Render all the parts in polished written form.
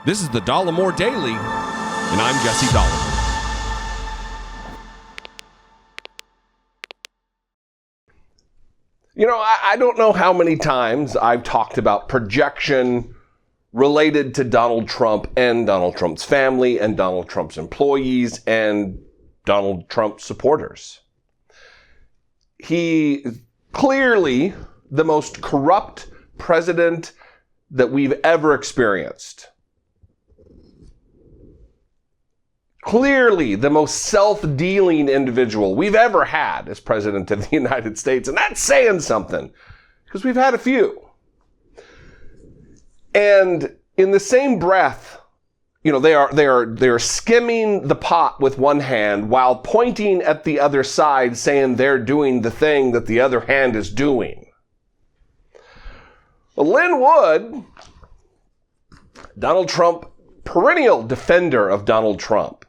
This is the Dollemore Daily, and I'm Jesse Dollemore. You know, I don't know how many times I've talked about projection related to Donald Trump and Donald Trump's family and Donald Trump's employees and Donald Trump supporters. He clearly the most corrupt president that we've ever experienced. Clearly the most self-dealing individual we've ever had as president of the United States. And that's saying something, because we've had a few. And in the same breath, you know, they are skimming the pot with one hand while pointing at the other side, saying they're doing the thing that the other hand is doing. Well, Lin Wood, Donald Trump, perennial defender of Donald Trump,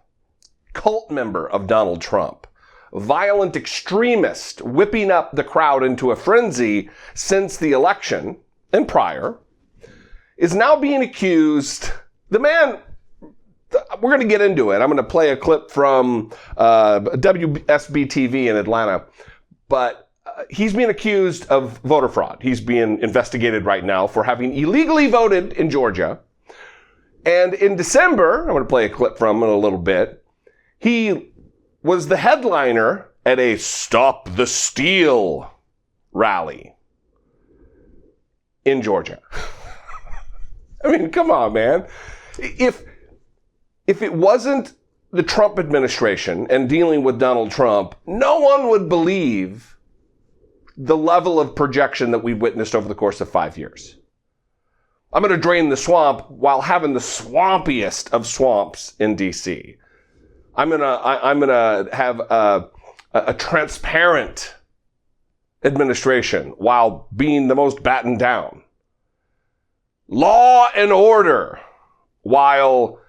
cult member of Donald Trump, violent extremist, whipping up the crowd into a frenzy since the election and prior, is now being accused. The man, we're going to get into it. I'm going to play a clip from WSB TV in Atlanta, but he's being accused of voter fraud. He's being investigated right now for having illegally voted in Georgia. And in December, I'm going to play a clip from him in a little bit, he was the headliner at a Stop the Steal rally in Georgia. I mean, come on, man. If it wasn't the Trump administration and dealing with Donald Trump, no one would believe the level of projection that we've witnessed over the course of 5 years. I'm going to drain the swamp while having the swampiest of swamps in D.C. I'm gonna have a transparent administration while being the most battened down. Law and order while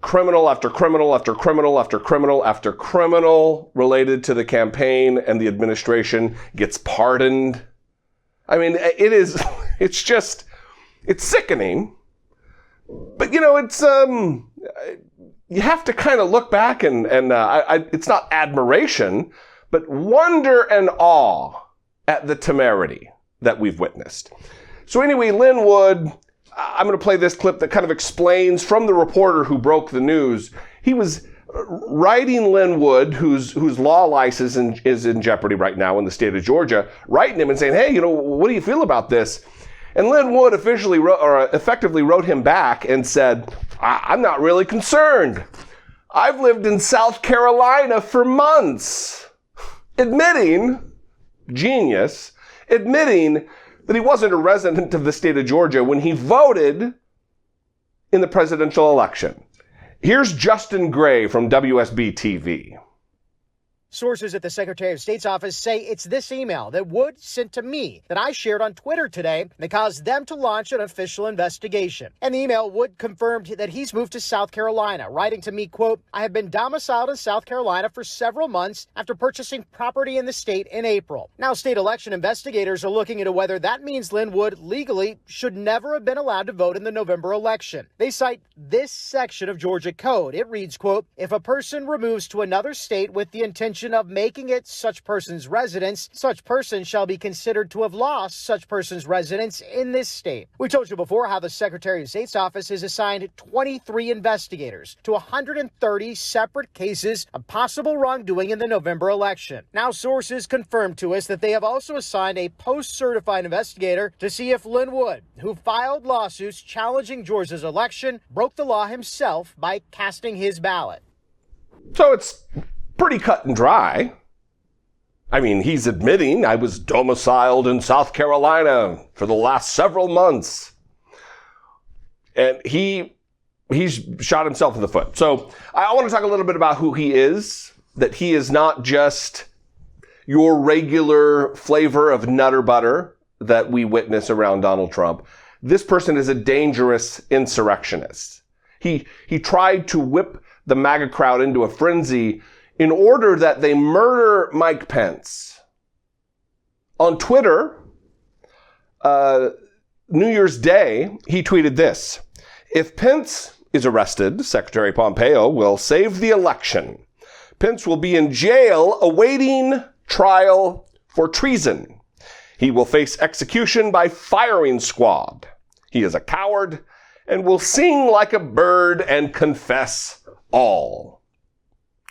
criminal after criminal after criminal after criminal after criminal related to the campaign and the administration gets pardoned. I mean, it's sickening. But, you know, it's, you have to kind of look back and it's not admiration, but wonder and awe at the temerity that we've witnessed. So anyway, Lin Wood, I'm going to play this clip that kind of explains from the reporter who broke the news. He was writing Lin Wood, whose law license is in jeopardy right now in the state of Georgia, writing him and saying, hey, you know, what do you feel about this? And Lin Wood effectively wrote him back and said, I'm not really concerned. I've lived in South Carolina for months. Admitting that he wasn't a resident of the state of Georgia when he voted in the presidential election. Here's Justin Gray from WSB TV. Sources at the Secretary of State's office say it's this email that Wood sent to me that I shared on Twitter today that caused them to launch an official investigation. And the email, Wood confirmed that he's moved to South Carolina, writing to me, quote, I have been domiciled in South Carolina for several months after purchasing property in the state in April. Now, state election investigators are looking into whether that means Lin Wood legally should never have been allowed to vote in the November election. They cite this section of Georgia code. It reads, quote, if a person removes to another state with the intention of making it such person's residence, such person shall be considered to have lost such person's residence in this state. We told you before how the Secretary of State's office has assigned 23 investigators to 130 separate cases of possible wrongdoing in the November election. Now, sources confirmed to us that they have also assigned a post-certified investigator to see if Lin Wood, who filed lawsuits challenging Georgia's election, broke the law himself by casting his ballot. So it's pretty cut and dry. I mean, he's admitting I was domiciled in South Carolina for the last several months. And he's shot himself in the foot. So I want to talk a little bit about who he is, that he is not just your regular flavor of nutter butter that we witness around Donald Trump. This person is a dangerous insurrectionist. He tried to whip the MAGA crowd into a frenzy in order that they murder Mike Pence. On Twitter, New Year's Day, he tweeted this: if Pence is arrested, Secretary Pompeo will save the election. Pence will be in jail awaiting trial for treason. He will face execution by firing squad. He is a coward and will sing like a bird and confess all.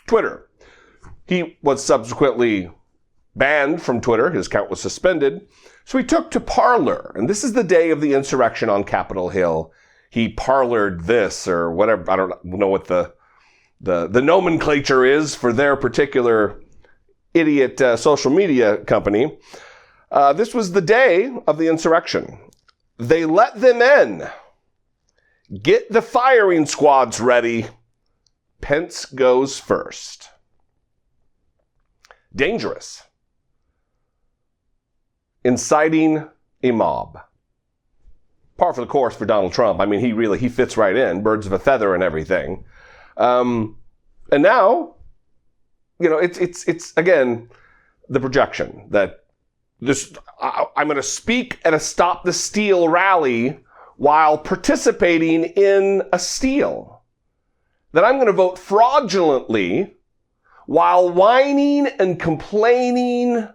Twitter. He was subsequently banned from Twitter. His account was suspended. So he took to Parler. And this is the day of the insurrection on Capitol Hill. He parlored this or whatever. I don't know what the nomenclature is for their particular idiot social media company. This was the day of the insurrection. They let them in. Get the firing squads ready. Pence goes first. Dangerous. Inciting a mob. Par for the course for Donald Trump. I mean, he fits right in. Birds of a feather and everything. And now, it's again, the projection that I'm going to speak at a Stop the Steal rally while participating in a steal. That I'm going to vote fraudulently while whining and complaining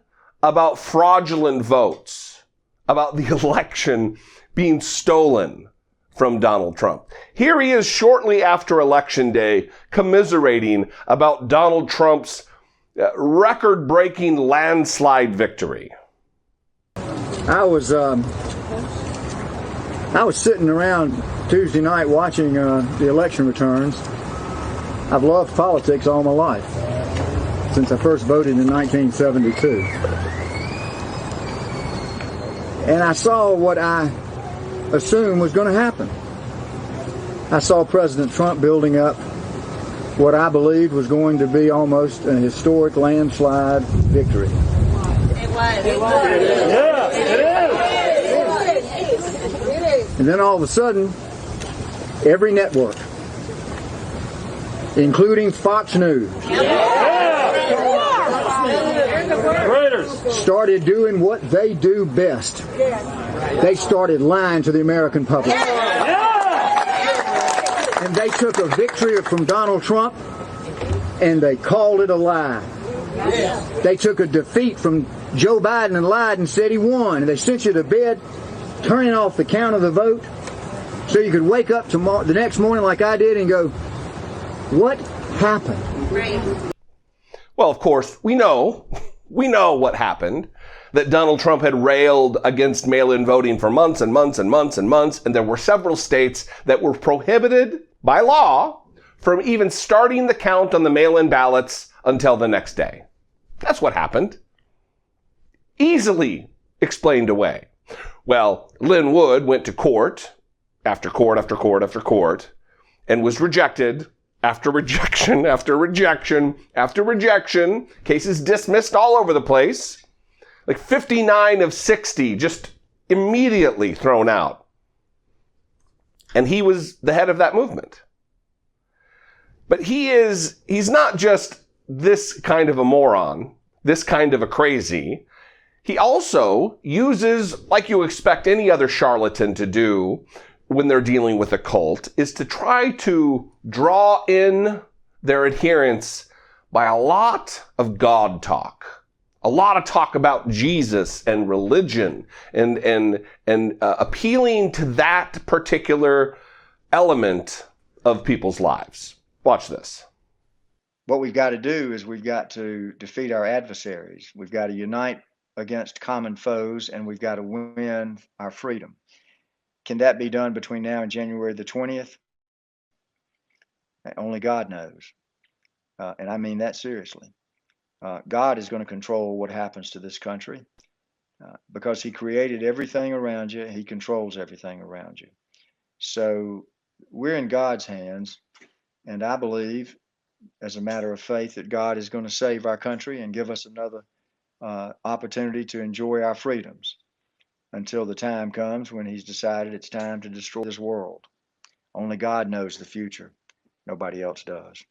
about fraudulent votes, about the election being stolen from Donald Trump. Here he is shortly after Election Day commiserating about Donald Trump's record-breaking landslide victory. I was sitting around Tuesday night watching the election returns. I've loved politics all my life, since I first voted in 1972. And I saw what I assumed was going to happen. I saw President Trump building up what I believed was going to be almost a historic landslide victory. It was. Yeah, it is. And then all of a sudden, every network, including Fox News, started doing what they do best. They started lying to the American public. And they took a victory from Donald Trump and they called it a lie. They took a defeat from Joe Biden and lied and said he won. And they sent you to bed, turning off the count of the vote so you could wake up tomorrow, the next morning like I did, and go, what happened? Well, of course, we know what happened. That Donald Trump had railed against mail-in voting for months and months and months and months, and there were several states that were prohibited by law from even starting the count on the mail-in ballots until the next day. That's what happened. Easily explained away. Well, Lin Wood went to court after court after court after court and was rejected after rejection after rejection after rejection. Cases dismissed all over the place. Like 59 of 60 just immediately thrown out. And he was the head of that movement. But he's not just this kind of a moron, this kind of a crazy. He also uses, like you expect any other charlatan to do when they're dealing with a cult, is to try to draw in their adherents by a lot of God talk. A lot of talk about Jesus and religion and appealing to that particular element of people's lives. Watch this. What we've got to do is we've got to defeat our adversaries. We've got to unite against common foes, and we've got to win our freedom. Can that be done between now and January the 20th? Only God knows. And I mean that seriously. God is going to control what happens to this country because he created everything around you. He controls everything around you. So we're in God's hands. And I believe, as a matter of faith, that God is going to save our country and give us another opportunity to enjoy our freedoms until the time comes when he's decided it's time to destroy this world. Only God knows the future. Nobody else does.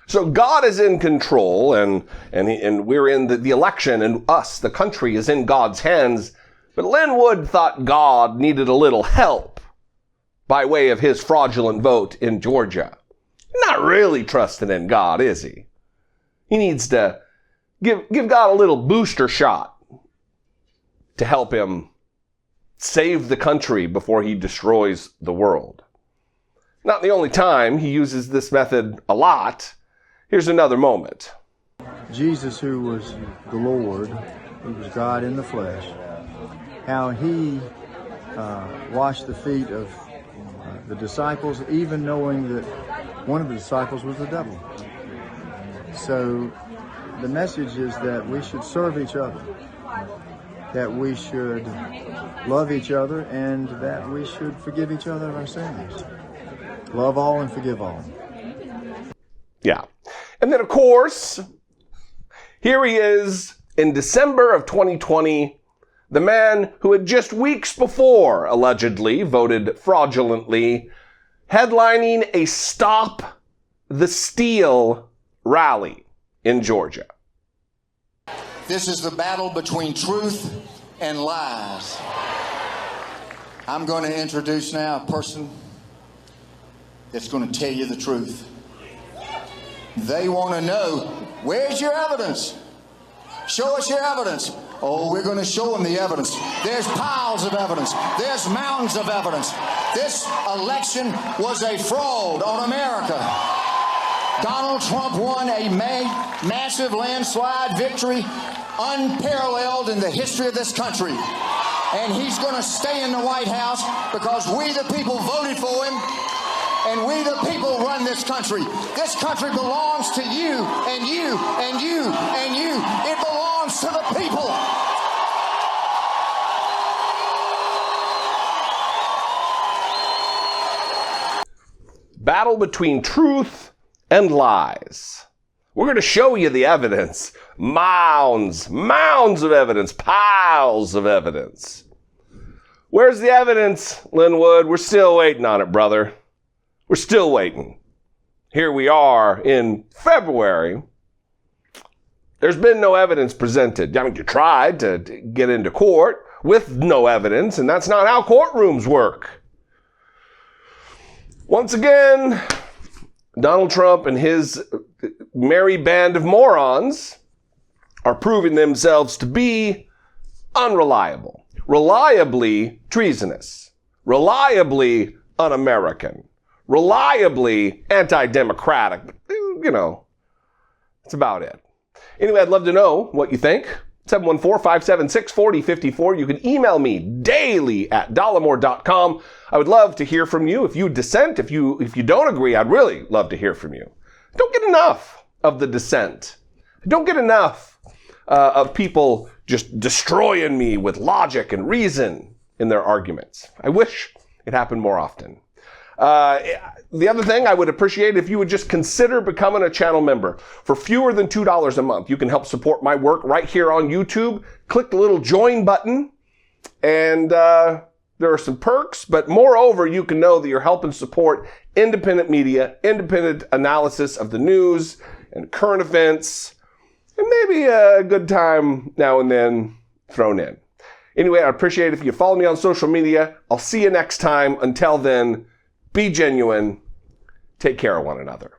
So God is in control, and we're in the election, and us, the country, is in God's hands. But Lin Wood thought God needed a little help by way of his fraudulent vote in Georgia. Not really trusting in God, is he? He needs to give God a little booster shot to help him save the country before he destroys the world. Not the only time he uses this method a lot. Here's another moment. Jesus, who was the Lord, who was God in the flesh, how he washed the feet of the disciples, even knowing that one of the disciples was the devil. So the message is that we should serve each other, that we should love each other, and that we should forgive each other of our sins. Love all and forgive all. Yeah. And then, of course, here he is in December of 2020, the man who had just weeks before allegedly voted fraudulently, headlining a Stop the Steal rally in Georgia. This is the battle between truth and lies. I'm going to introduce now a person that's going to tell you the truth. They want to know, where's your evidence? Show us your evidence. Oh, we're going to show them the evidence. There's piles of evidence. There's mountains of evidence. This election was a fraud on America. Donald Trump won a massive landslide victory, unparalleled in the history of this country. And he's going to stay in the White House because we the people voted for him, and we the people run this country. This country belongs to you, and you, and you, and you. It belongs to the people. Battle between truth and lies. We're going to show you the evidence. Mounds of evidence, piles of evidence. Where's the evidence, Lin Wood? We're still waiting on it, brother. We're still waiting. Here we are in February. There's been no evidence presented. I mean, you tried to get into court with no evidence, and that's not how courtrooms work. Once again, Donald Trump and his merry band of morons are proving themselves to be unreliable, reliably treasonous, reliably un-American, reliably anti-democratic. You know, that's about it. Anyway, I'd love to know what you think. 714-576-4054. You can email me daily at dollemore.com. I would love to hear from you. If you dissent, if you don't agree, I'd really love to hear from you. I don't get enough of the dissent. I don't get enough of people just destroying me with logic and reason in their arguments. I wish it happened more often. The other thing, I would appreciate if you would just consider becoming a channel member. For fewer than $2 a month, you can help support my work right here on YouTube. Click the little join button, and there are some perks, but moreover, you can know that you're helping support independent media, independent analysis of the news and current events, and maybe a good time now and then thrown in. Anyway, I'd appreciate it if you follow me on social media. I'll see you next time. Until then, be genuine. Take care of one another.